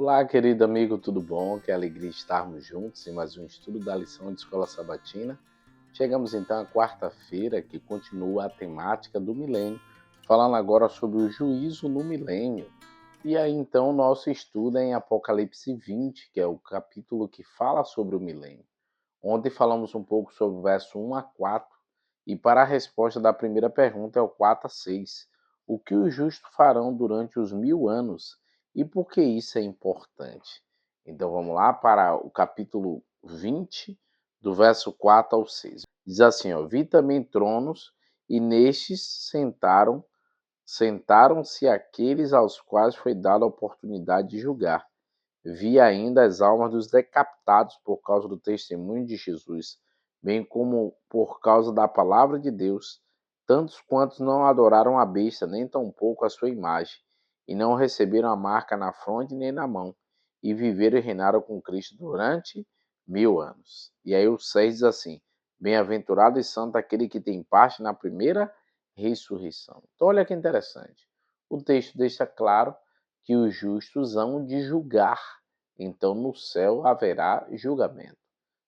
Olá, querido amigo, tudo bom? Que alegria estarmos juntos em mais um estudo da lição de Escola Sabatina. Chegamos então à quarta-feira, que continua a temática do milênio, falando agora sobre o juízo no milênio. E aí então nosso estudo é em Apocalipse 20, que é o capítulo que fala sobre o milênio. Ontem falamos um pouco sobre o verso 1 a 4, e para a resposta da primeira pergunta é o 4 a 6. O que os justos farão durante os 1000 anos e por que isso é importante? Então vamos lá para o capítulo 20, do verso 4 ao 6. Diz assim, ó: Vi também tronos, e nestes sentaram-se aqueles aos quais foi dada a oportunidade de julgar. Vi ainda as almas dos decapitados por causa do testemunho de Jesus, bem como por causa da palavra de Deus, tantos quantos não adoraram a besta, nem tampouco a sua imagem, e não receberam a marca na fronte nem na mão, e viveram e reinaram com Cristo durante 1000 anos. E aí o 6 diz assim: Bem-aventurado e santo aquele que tem parte na primeira ressurreição. Então olha que interessante. O texto deixa claro que os justos hão de julgar. Então, no céu haverá julgamento.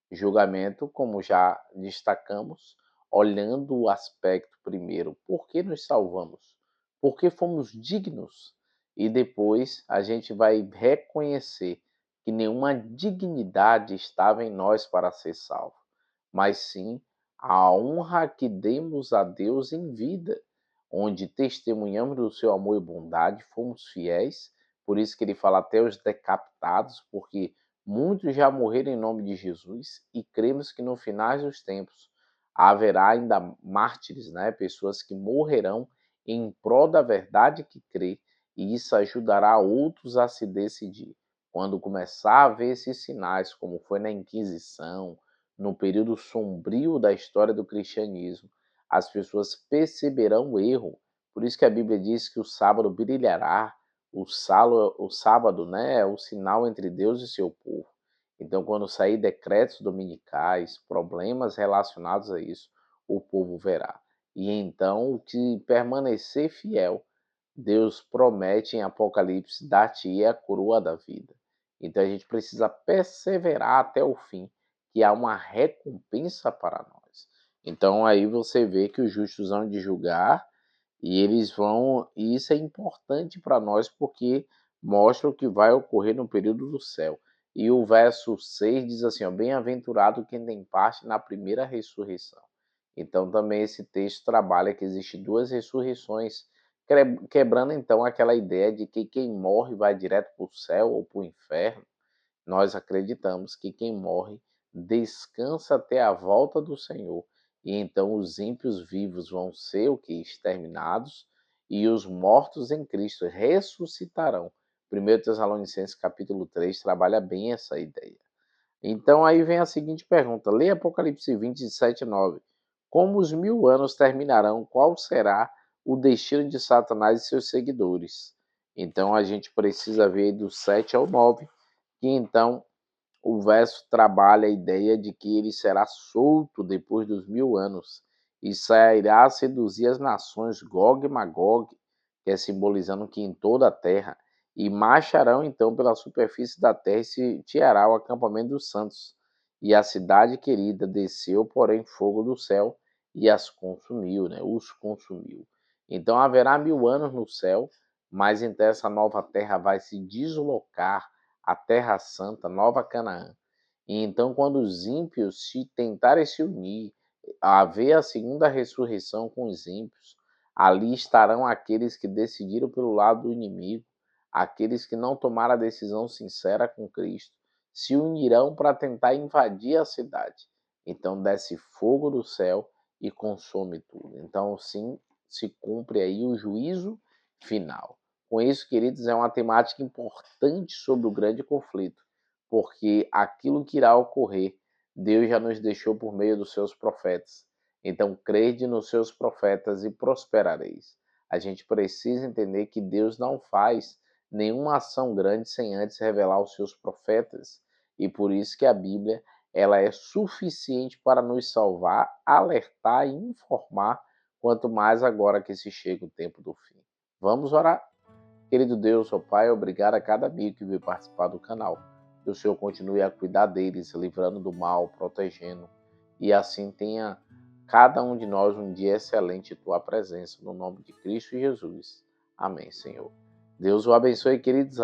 Julgamento, como já destacamos, olhando o aspecto primeiro, por que nos salvamos? Por que fomos dignos? E depois a gente vai reconhecer que nenhuma dignidade estava em nós para ser salvo, mas sim a honra que demos a Deus em vida, onde testemunhamos do seu amor e bondade, fomos fiéis. Por isso que ele fala até os decapitados, porque muitos já morreram em nome de Jesus, e cremos que no final dos tempos haverá ainda mártires, né? Pessoas que morrerão em prol da verdade que crê, e isso ajudará outros a se decidir. Quando começar a ver esses sinais, como foi na Inquisição, no período sombrio da história do cristianismo, as pessoas perceberão o erro. Por isso que a Bíblia diz que o sábado brilhará. O sábado, né, é o sinal entre Deus e seu povo. Então, quando sair decretos dominicais, problemas relacionados a isso, o povo verá. E então, o que permanecer fiel, Deus promete em Apocalipse dar-te a coroa da vida. Então, a gente precisa perseverar até o fim, que há uma recompensa para nós. Então, aí você vê que os justos hão de julgar, e eles vão, e isso é importante para nós porque mostra o que vai ocorrer no período do céu. E o verso 6 diz assim, ó: Bem-aventurado quem tem parte na primeira ressurreição. Então também esse texto trabalha que existem duas ressurreições, quebrando então aquela ideia de que quem morre vai direto para o céu ou para o inferno. Nós acreditamos que quem morre descansa até a volta do Senhor, e então os ímpios vivos vão ser o que? Exterminados, e os mortos em Cristo ressuscitarão. 1 Tessalonicenses capítulo 3 trabalha bem essa ideia. Então aí vem a seguinte pergunta, lê Apocalipse 20, 7 e 9. Como os 1000 anos terminarão, qual será o destino de Satanás e seus seguidores? Então a gente precisa ver do 7 ao 9, que então o verso trabalha a ideia de que ele será solto depois dos 1000 anos e sairá a seduzir as nações Gog e Magog, que é simbolizando que em toda a terra, e marcharão então pela superfície da terra e sitiará o acampamento dos santos. E a cidade querida desceu, porém, fogo do céu e as consumiu, né? Os consumiu. Então haverá 1000 anos no céu, mas então essa nova terra vai se deslocar a Terra Santa, Nova Canaã. E então, quando os ímpios se tentarem se unir, haver a segunda ressurreição com os ímpios, ali estarão aqueles que decidiram pelo lado do inimigo, aqueles que não tomaram a decisão sincera com Cristo, se unirão para tentar invadir a cidade. Então desce fogo do céu e consome tudo. Então, sim, se cumpre aí o juízo final. Com isso, queridos, é uma temática importante sobre o grande conflito, porque aquilo que irá ocorrer, Deus já nos deixou por meio dos seus profetas. Então, crede nos seus profetas e prosperareis. A gente precisa entender que Deus não faz nenhuma ação grande sem antes revelar os seus profetas. E por isso que a Bíblia ela é suficiente para nos salvar, alertar e informar, quanto mais agora que se chega o tempo do fim. Vamos orar? Querido Deus, ó Pai, obrigado a cada amigo que veio participar do canal. Que o Senhor continue a cuidar deles, livrando do mal, protegendo. E assim tenha cada um de nós um dia excelente em Tua presença, no nome de Cristo Jesus. Amém, Senhor. Deus o abençoe, queridos.